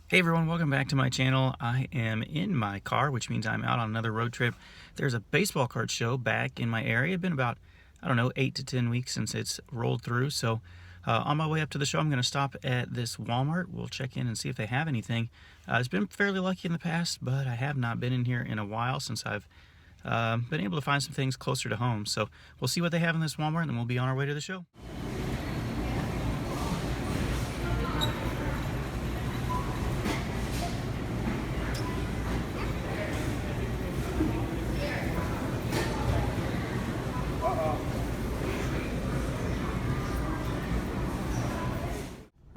Hey everyone, welcome back to my channel. I am in my car, which means I'm out on another road trip. There's a baseball card show back in my area. It's been about, I don't know, 8 to 10 weeks since it's rolled through. So on my way up to the show, I'm going to stop at this Walmart. We'll check in and see if they have anything. It's been fairly lucky in the past, but I have not been in here in a while since I've been able to find some things closer to home. So we'll see what they have in this Walmart and then we'll be on our way to the show.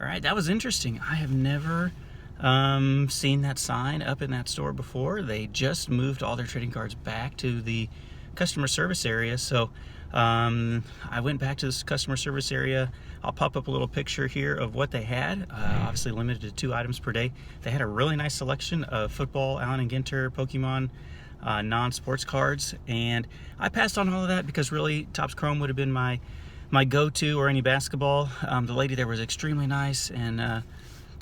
All right, that was interesting. I have never seen that sign up in that store before. They just moved all their trading cards back to the customer service area. So I went back to this customer service area. I'll pop up a little picture here of what they had. Obviously limited to 2 items per day. They had a really nice selection of football, Allen and Ginter, Pokemon, non-sports cards. And I passed on all of that because really Topps Chrome would have been my go-to, or any basketball. The lady there was extremely nice and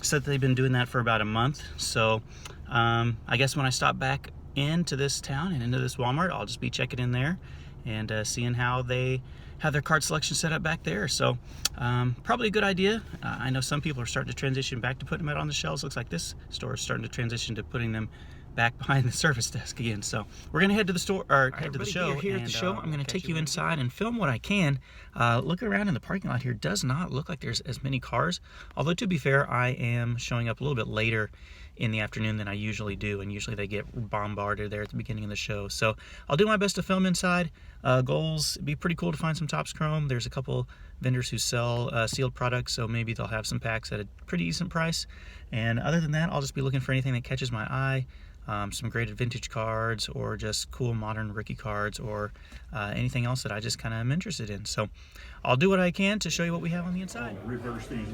said that they've been doing that for about a month. So I guess when I stop back into this town and into this Walmart, I'll just be checking in there and seeing how they have their card selection set up back there. So probably a good idea. I know some people are starting to transition back to putting them out on the shelves. Looks like this store is starting to transition to putting them back behind the service desk again. So we're gonna head to the store, or head to the show. Here at the show, I'm gonna take you inside and film what I can. Looking around in the parking lot here does not look like there's as many cars. Although to be fair, I am showing up a little bit later in the afternoon than I usually do, and usually they get bombarded there at the beginning of the show. So I'll do my best to film inside. Goals, it'd be pretty cool to find some Topps Chrome. There's a couple vendors who sell sealed products, so maybe they'll have some packs at a pretty decent price. And other than that, I'll just be looking for anything that catches my eye. Some graded vintage cards, or just cool modern rookie cards, or anything else that I just kind of am interested in. So I'll do what I can to show you what we have on the inside. Reverse these.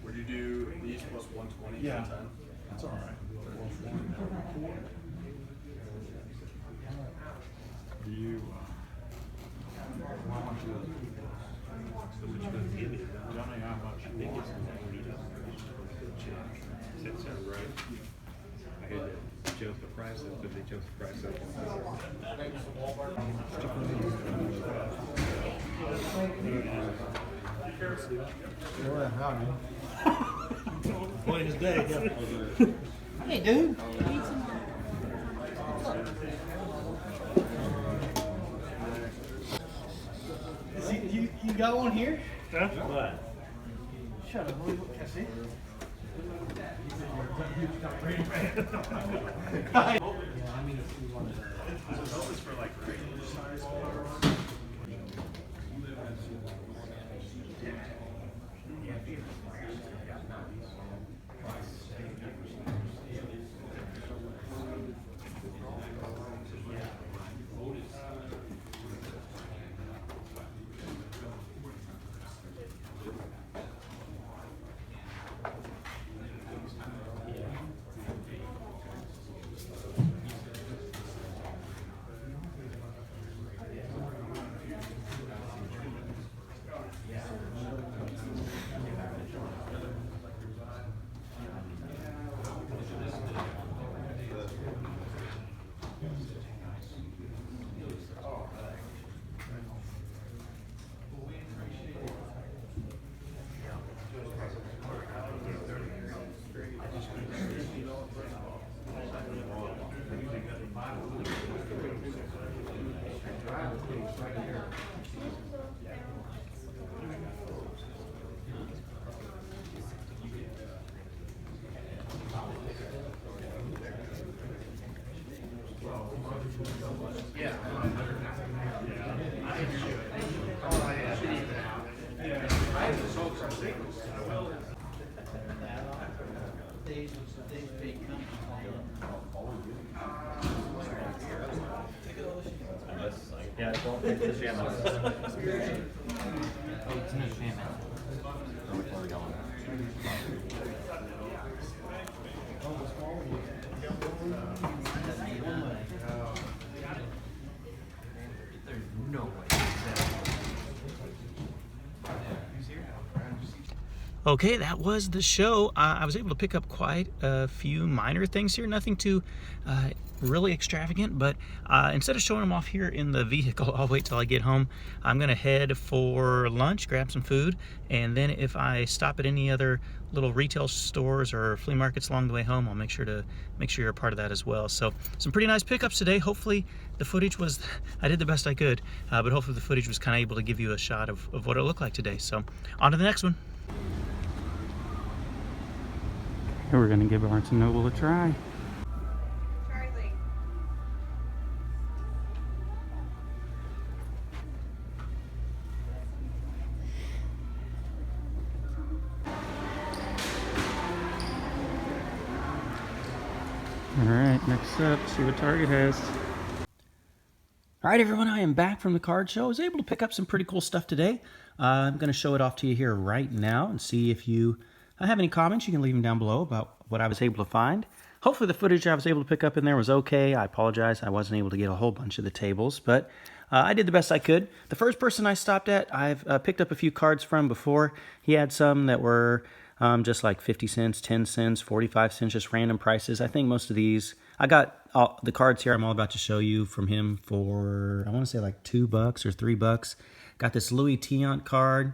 Would you do these plus 120? Yeah, that's all right. Do you? Tell me how much. That sounds right. I had to jump the price up, but they jumped the price up. Plain as day. Hey, dude. You got one here? Huh? What? Shut up. Can I see? Yeah, don't take the sham. Oh, it's no sham. Where we going? Okay, that was the show. I was able to pick up quite a few minor things here, nothing too really extravagant, but instead of showing them off here in the vehicle, I'll wait till I get home. I'm gonna head for lunch, grab some food, and then if I stop at any other little retail stores or flea markets along the way home, I'll make sure you're a part of that as well. So some pretty nice pickups today. Hopefully the footage was, I did the best I could, but hopefully the footage was kind of able to give you a shot of what it looked like today. So on to the next one. We're gonna give Barnes & Noble a try. Charlie. All right, next up, see what Target has. All right, everyone, I am back from the card show. I was able to pick up some pretty cool stuff today. I'm gonna show it off to you here right now and see if you have any comments. You can leave them down below about what I was able to find. Hopefully the footage I was able to pick up in there was okay. I apologize, I wasn't able to get a whole bunch of the tables, but I did the best I could. The first person I stopped at, I've picked up a few cards from before. He had some that were just like 50 cents, 10 cents, 45 cents, just random prices. I think most of these, I got the cards here I'm all about to show you from him for, I want to say like $2 or $3. Got this Louis Tiant card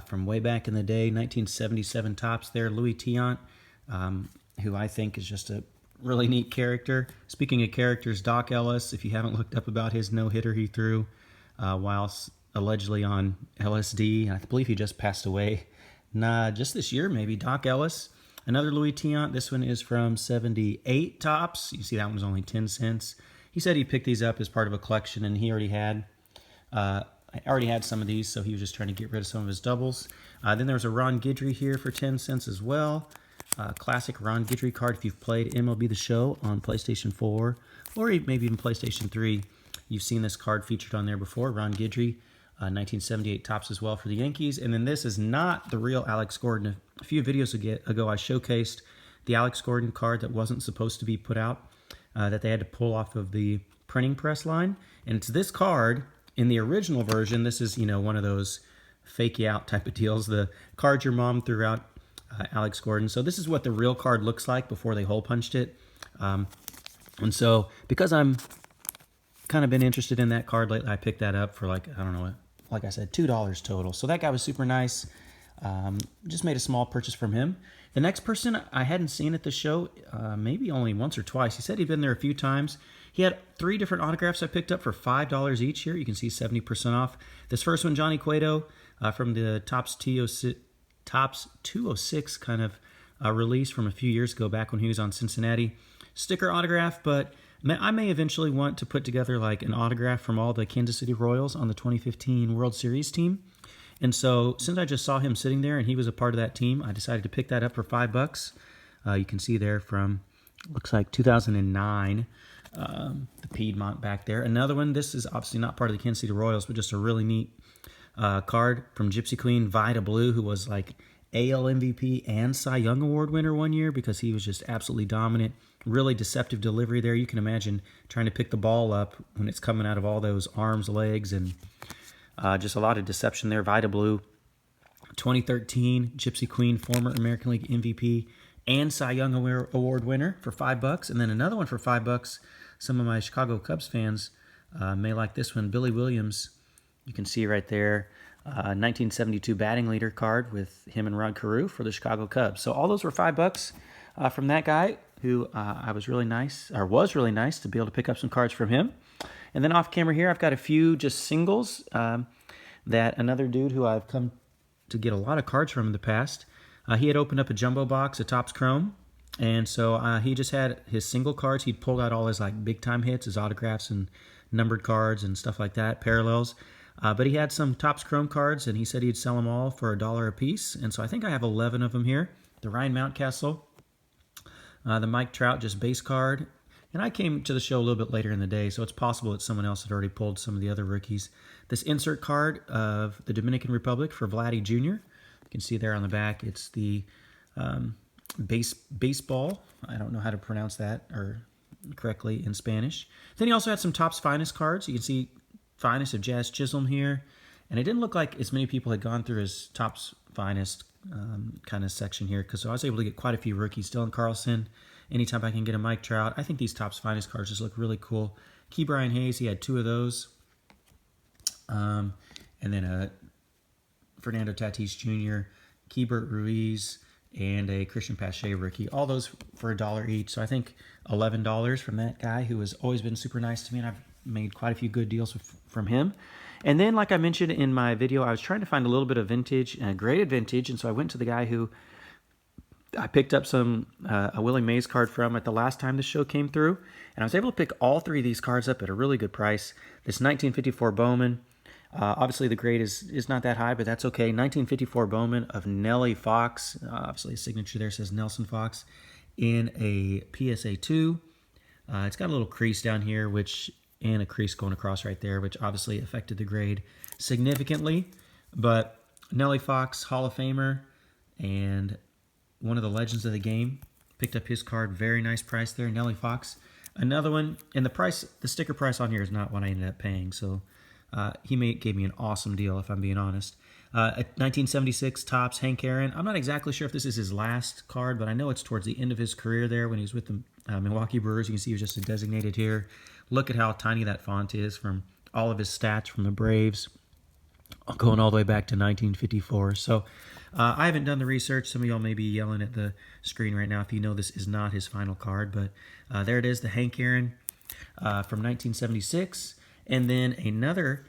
from way back in the day, 1977 tops there. Louis Tiant, who I think is just a really neat character. Speaking of characters, Doc Ellis, if you haven't looked up about his no-hitter he threw whilst allegedly on LSD, I believe he just passed away. Just this year, maybe. Doc Ellis, another Louis Tiant. This one is from 78 tops. You see that one was only 10 cents. He said he picked these up as part of a collection, and he already had some of these, so he was just trying to get rid of some of his doubles. Then there's a Ron Guidry here for 10 cents as well. Classic Ron Guidry card. If you've played MLB The Show on PlayStation 4 or maybe even PlayStation 3, you've seen this card featured on there before. Ron Guidry, 1978 tops as well for the Yankees. And then this is not the real Alex Gordon. A few videos ago, I showcased the Alex Gordon card that wasn't supposed to be put out, that they had to pull off of the printing press line. And it's this card in the original version. This is, one of those fake you out type of deals. The card your mom threw out, Alex Gordon. So this is what the real card looks like before they hole punched it. And so because I'm kind of been interested in that card lately, I picked that up for like, I don't know, like I said, $2 total. So that guy was super nice. Just made a small purchase from him. The next person I hadn't seen at the show, maybe only once or twice. He said he'd been there a few times. He had 3 different autographs I picked up for $5 each here. You can see 70% off. This first one, Johnny Cueto, from the Topps 206 kind of release from a few years ago, back when he was on Cincinnati. Sticker autograph, but I may eventually want to put together like an autograph from all the Kansas City Royals on the 2015 World Series team. And so since I just saw him sitting there and he was a part of that team, I decided to pick that up for $5. You can see there from, looks like 2009, the Piedmont back there. Another one, this is obviously not part of the Kansas City Royals, but just a really neat card from Gypsy Queen, Vida Blue, who was like AL MVP and Cy Young Award winner one year because he was just absolutely dominant. Really deceptive delivery there. You can imagine trying to pick the ball up when it's coming out of all those arms, legs, and just a lot of deception there. Vida Blue, 2013 Gypsy Queen, former American League MVP and Cy Young Award winner for $5. And then another one for $5. Some of my Chicago Cubs fans may like this one. Billy Williams, you can see right there, 1972 batting leader card with him and Rod Carew for the Chicago Cubs. So all those were $5 from that guy, who was really nice to be able to pick up some cards from him. And then off camera here, I've got a few just singles that another dude who I've come to get a lot of cards from in the past, he had opened up a jumbo box of Topps Chrome. And so he just had his single cards. He'd pulled out all his like big time hits, his autographs and numbered cards and stuff like that, parallels. But he had some Topps Chrome cards, and he said he'd sell them all for $1 a piece. And so I think I have 11 of them here. The Ryan Mountcastle, the Mike Trout just base card. And I came to the show a little bit later in the day, so it's possible that someone else had already pulled some of the other rookies. This insert card of the Dominican Republic for Vladdy Jr. You can see there on the back, it's the baseball. I don't know how to pronounce that or correctly in Spanish. Then he also had some Topps Finest cards. You can see Finest of Jazz Chisholm here. And it didn't look like as many people had gone through his Topps Finest kind of section here, because I was able to get quite a few rookies. Dylan Carlson, anytime I can get a Mike Trout. I think these Topps Finest cards just look really cool. Key Brian Hayes, he had 2 of those. And then a Fernando Tatis Jr., Keibert Ruiz, and a Christian Pache rookie. All those for $1 each. So I think $11 from that guy who has always been super nice to me, and I've made quite a few good deals from him. And then, like I mentioned in my video, I was trying to find a little bit of vintage, graded vintage, and so I went to the guy who I picked up a Willie Mays card from at the last time the show came through, and I was able to pick all 3 of these cards up at a really good price. This 1954 Bowman, obviously the grade is not that high, but that's okay. 1954 Bowman of Nelly Fox, obviously his signature there says Nelson Fox, in a PSA 2. It's got a little crease down here, and a crease going across right there, which obviously affected the grade significantly. But Nelly Fox, Hall of Famer, and one of the legends of the game. Picked up his card, very nice price there, Nelly Fox. Another one, and the sticker price on here is not what I ended up paying, so gave me an awesome deal, if I'm being honest. 1976 Topps Hank Aaron. I'm not exactly sure if this is his last card, but I know it's towards the end of his career there when he was with the Milwaukee Brewers. You can see he was just a designated here. Look at how tiny that font is from all of his stats from the Braves, going all the way back to 1954. So I haven't done the research. Some of y'all may be yelling at the screen right now if you know this is not his final card. But there it is, the Hank Aaron from 1976. And then another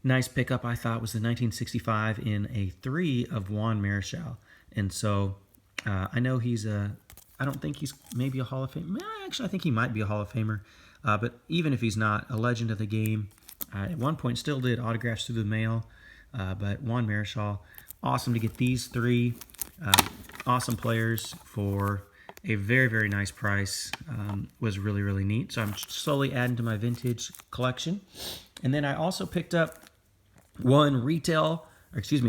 nice pickup I thought was the 1965 in a 3 of Juan Marichal. And so I know I don't think he's maybe a Hall of Famer. Actually, I think he might be a Hall of Famer. But even if he's not, a legend of the game. At one point still did autographs through the mail. But Juan Marichal, awesome to get these 3 awesome players for a very, very nice price. Was really, really neat. So I'm slowly adding to my vintage collection. And then I also picked up one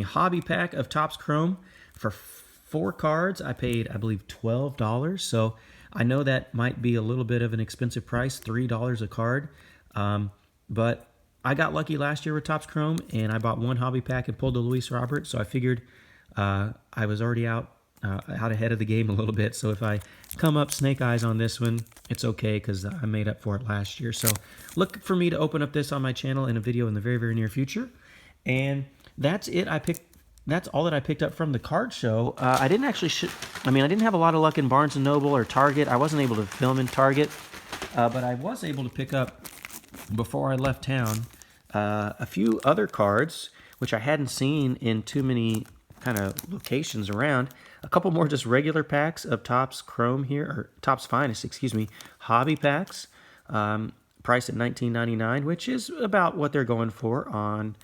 hobby pack of Topps Chrome for 4 cards. I paid, I believe, $12. So I know that might be a little bit of an expensive price, $3 a card. But I got lucky last year with Topps Chrome, and I bought 1 hobby pack and pulled a Luis Robert. So I figured I was already out ahead of the game a little bit. So if I come up snake eyes on this one, it's okay because I made up for it last year. So look for me to open up this on my channel in a video in the very, very near future. And that's it. That's all that I picked up from the card show. I didn't actually, I didn't have a lot of luck in Barnes & Noble or Target. I wasn't able to film in Target, but I was able to pick up, before I left town, a few other cards, which I hadn't seen in too many kind of locations around. A couple more just regular packs of Topps Chrome here, or Topps Finest, excuse me, hobby packs, priced at $19.99, which is about what they're going for on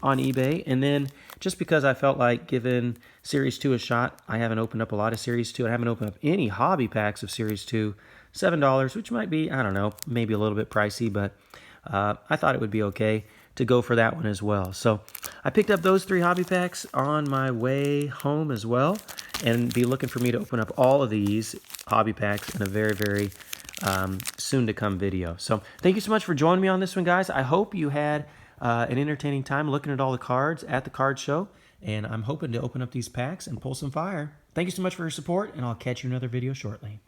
eBay. And then just because I felt like giving Series 2 a shot, I haven't opened up a lot of Series 2. I haven't opened up any hobby packs of Series 2. $7, which might be, I don't know, maybe a little bit pricey, but I thought it would be okay to go for that one as well. So I picked up those 3 hobby packs on my way home as well, and be looking for me to open up all of these hobby packs in a very, very soon to come video. So thank you so much for joining me on this one, guys. I hope you had an entertaining time looking at all the cards at the card show, and I'm hoping to open up these packs and pull some fire. Thank you so much for your support, and I'll catch you in another video shortly.